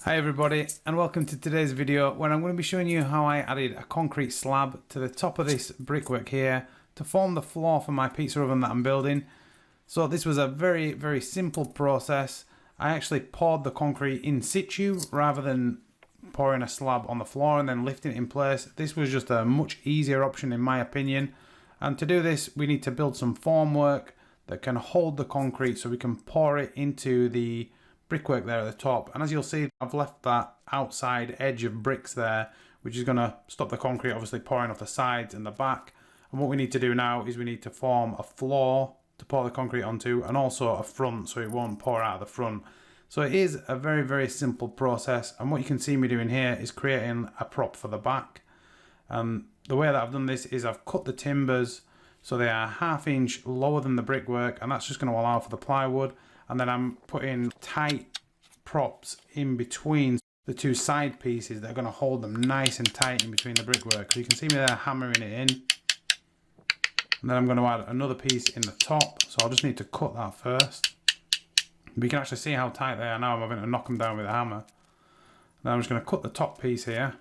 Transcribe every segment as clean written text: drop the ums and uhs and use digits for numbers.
Hi everybody, and welcome to today's video where I'm going to be showing you how I added a concrete slab to the top of this brickwork here to form the floor for my pizza oven that I'm building. So this was a very simple process. I actually poured the concrete in situ rather than pouring a slab on the floor and then lifting it in place. This was just a much easier option in my opinion, and to do this we need to build some formwork that can hold the concrete so we can pour it into the brickwork there at the top. And as you'll see, I've left that outside edge of bricks there, which is going to stop the concrete obviously pouring off the sides and the back. And what we need to do now is we need to form a floor to pour the concrete onto, and also a front so it won't pour out of the front. So it is a very simple process, and what you can see me doing here is creating a prop for the back. And the way that I've done this is I've cut the timbers so they are 1/2 inch lower than the brickwork, and that's just going to allow for the plywood. And then I'm putting tight props in between the two side pieces that are going to hold them nice and tight in between the brickwork. So you can see me there hammering it in. And then I'm going to add another piece in the top. So I'll just need to cut that first. But you can actually see how tight they are now. I'm having to knock them down with a hammer. Then I'm just going to cut the top piece here.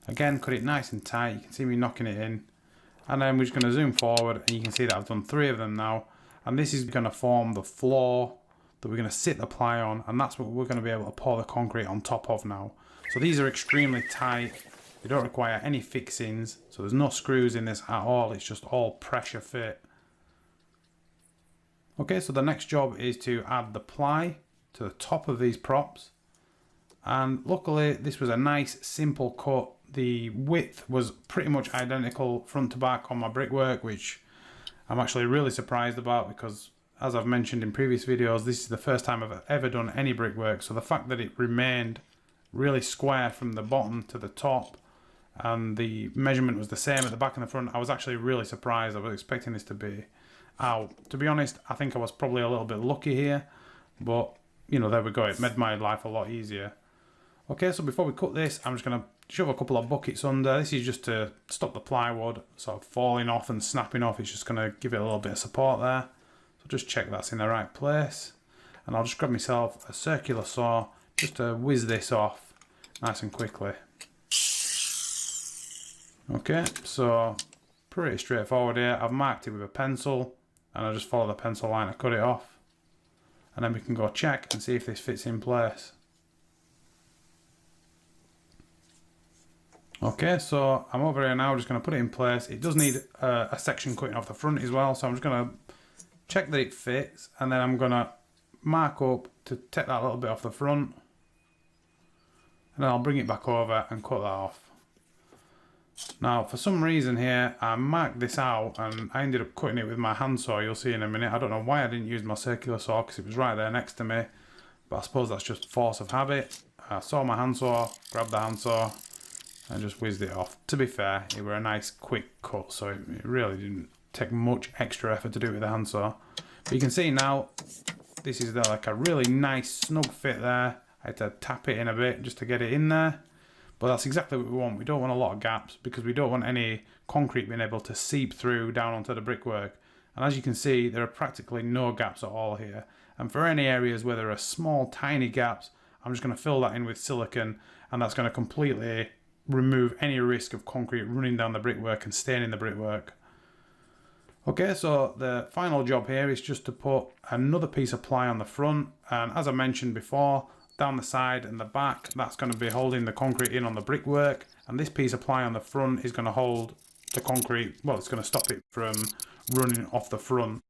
Again, cut it nice and tight. You can see me knocking it in. And then we're just going to zoom forward, and you can see that I've done 3 of them now. And this is going to form the floor that we're going to sit the ply on, and that's what we're going to be able to pour the concrete on top of now. So these are extremely tight. They don't require any fixings, so there's no screws in this at all. It's just all pressure fit. Okay, so the next job is to add the ply to the top of these props. And luckily this was a nice simple cut. The width was pretty much identical front to back on my brickwork, which I'm actually really surprised about, because as I've mentioned in previous videos, this is the first time I've ever done any brickwork. So the fact that it remained really square from the bottom to the top, and the measurement was the same at the back and the front, I was actually really surprised. I was expecting this to be out. To be honest, I think I was probably a little bit lucky here, but you know, there we go. It made my life a lot easier. Okay, so before we cut this, I'm just going to shove a couple of buckets under. This is just to stop the plywood sort of falling off and snapping off. It's just going to give it a little bit of support there. So just check that's in the right place. And I'll just grab myself a circular saw just to whiz this off nice and quickly. Okay, so pretty straightforward here. I've marked it with a pencil, and I'll just follow the pencil line to cut it off. And then we can go check and see if this fits in place. Okay, so I'm over here now, just going to put it in place. It does need a section cutting off the front as well, so I'm just going to check that it fits, and then I'm going to mark up to take that little bit off the front, and then I'll bring it back over and cut that off. Now for some reason here I marked this out and I ended up cutting it with my handsaw. You'll see in a minute. I don't know why I didn't use my circular saw, because it was right there next to me, but I suppose that's just force of habit. I saw my handsaw, grabbed the handsaw and just whizzed it off. To be fair, it were a nice quick cut, so it really didn't take much extra effort to do it with the handsaw. But you can see now this is like a really nice snug fit there. I had to tap it in a bit just to get it in there, but that's exactly what we want. We don't want a lot of gaps, because we don't want any concrete being able to seep through down onto the brickwork. And as you can see, there are practically no gaps at all here. And for any areas where there are small tiny gaps, I'm just going to fill that in with silicone, and that's going to completely remove any risk of concrete running down the brickwork and staining the brickwork. Okay, so the final job here is just to put another piece of ply on the front, and as I mentioned before, down the side and the back, that's going to be holding the concrete in on the brickwork, and this piece of ply on the front is going to hold the concrete, well, it's going to stop it from running off the front.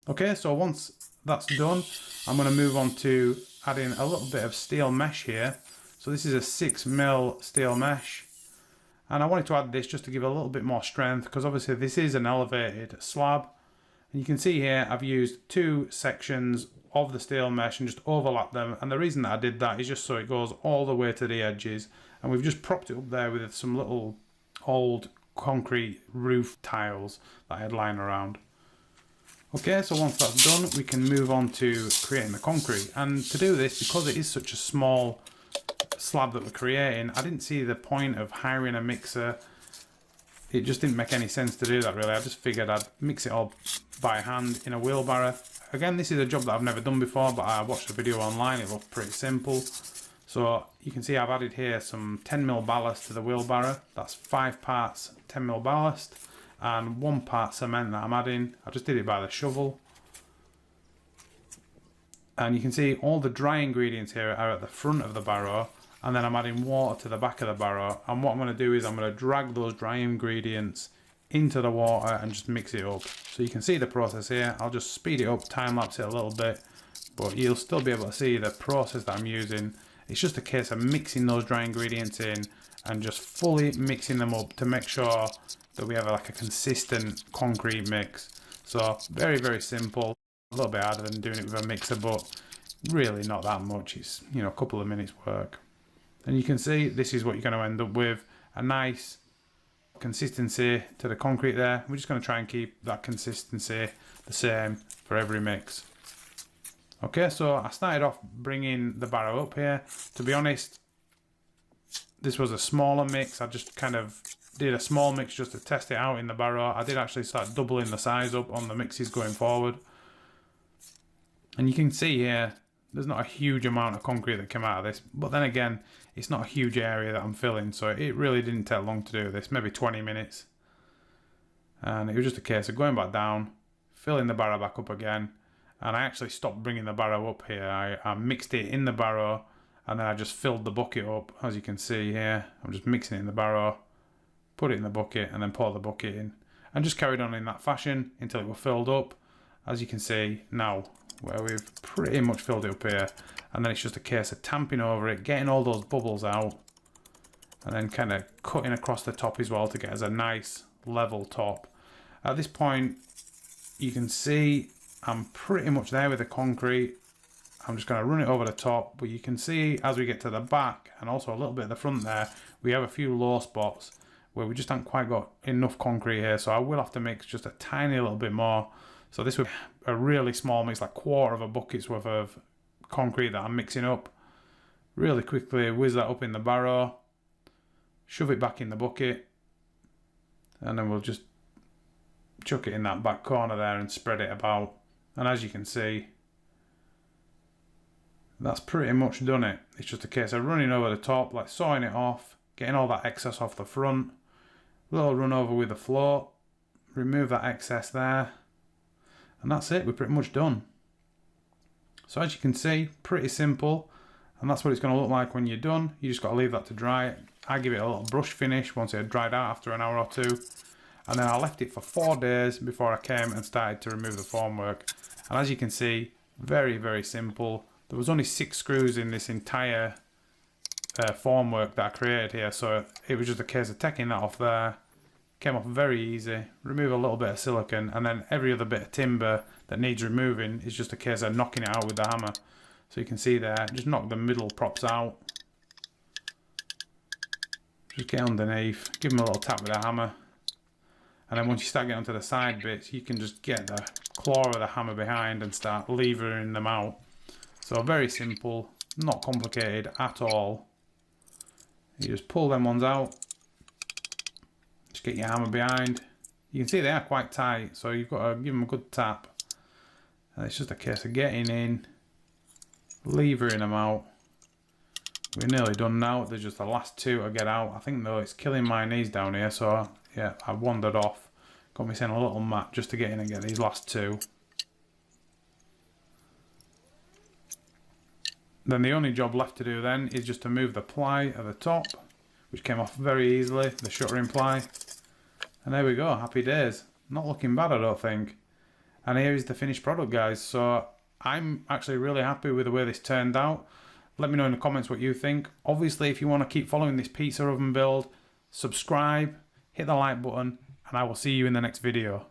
Okay, so once that's done, I'm going to move on to adding a little bit of steel mesh here. So this is a 6mm steel mesh, and I wanted to add this just to give it a little bit more strength, because obviously this is an elevated slab. And you can see here I've used 2 sections of the steel mesh and just overlapped them, and the reason that I did that is just so it goes all the way to the edges, and we've just propped it up there with some little old concrete roof tiles that I had lying around. Okay, so once that's done, we can move on to creating the concrete. And to do this, because it is such a small slab that we're creating, I didn't see the point of hiring a mixer. It just didn't make any sense to do that really. I just figured I'd mix it all by hand in a wheelbarrow, again, this is a job that I've never done before, but I watched a video online. It looked pretty simple. So you can see I've added here some 10mm ballast to the wheelbarrow. That's 5 parts 10mm ballast and 1 part cement that I'm adding. I just did it by the shovel. And you can see all the dry ingredients here are at the front of the barrow, and then I'm adding water to the back of the barrow. And what I'm going to do is I'm going to drag those dry ingredients into the water and just mix it up. So you can see the process here. I'll just speed it up, time lapse it a little bit, but you'll still be able to see the process that I'm using. It's just a case of mixing those dry ingredients in and just fully mixing them up to make sure that we have like a consistent concrete mix. So very, very simple. A little bit harder than doing it with a mixer, but really not that much. It's, you know, a couple of minutes work. And you can see this is what you're going to end up with. A nice consistency to the concrete there. We're just going to try and keep that consistency the same for every mix. Okay, so I started off bringing the barrow up here. To be honest, this was a smaller mix. I just kind of did a small mix just to test it out in the barrow. I did actually start doubling the size up on the mixes going forward. And you can see here, there's not a huge amount of concrete that came out of this. But then again, it's not a huge area that I'm filling. So it really didn't take long to do this, maybe 20 minutes. And it was just a case of going back down, filling the barrow back up again. And I actually stopped bringing the barrow up here. I mixed it in the barrow, and then I just filled the bucket up. As you can see here, I'm just mixing it in the barrow, put it in the bucket, and then pour the bucket in. And just carried on in that fashion until it was filled up. As you can see now, where we've pretty much filled it up here. And then it's just a case of tamping over it, getting all those bubbles out, and then kind of cutting across the top as well to get us a nice level top. At this point, you can see I'm pretty much there with the concrete. I'm just going to run it over the top, but you can see as we get to the back and also a little bit at the front there, we have a few low spots where we just haven't quite got enough concrete here. So I will have to mix just a tiny little bit more. So this would be a really small mix, like 1/4 of a bucket's worth of concrete that I'm mixing up. Really quickly whiz that up in the barrow, shove it back in the bucket, and then we'll just chuck it in that back corner there and spread it about. And as you can see, that's pretty much done it. It's just a case of running over the top, like sawing it off, getting all that excess off the front, little run over with the float, remove that excess there, and that's it. We're pretty much done. So as you can see, pretty simple, and that's what it's going to look like when you're done. You just got to leave that to dry. I give it a little brush finish once it had dried out after an hour or two. And then I left it for 4 days before I came and started to remove the formwork. And as you can see, very, very simple. There was only 6 screws in this entire formwork that I created here. So it was just a case of taking that off there. Came off very easy. Remove a little bit of silicone, and then every other bit of timber that needs removing is just a case of knocking it out with the hammer. So you can see there, just knock the middle props out. Just get underneath, give them a little tap with a hammer. And then once you start getting onto the side bits, you can just get the claw of the hammer behind and start levering them out. So very simple, not complicated at all. You just pull them ones out. Just get your hammer behind. You can see they are quite tight, so you've got to give them a good tap. And it's just a case of getting in, levering them out. We're nearly done now. There's just the last 2 to get out. I think though it's killing my knees down here, so yeah, I wandered off. Got me saying a little mat just to get in and get these last 2. Then the only job left to do then is just to move the ply at the top, which came off very easily, the shuttering ply. And there we go, happy days. Not looking bad, I don't think. And here is the finished product, guys. So I'm actually really happy with the way this turned out. Let me know in the comments what you think. Obviously, if you want to keep following this pizza oven build, subscribe, hit the like button, and I will see you in the next video.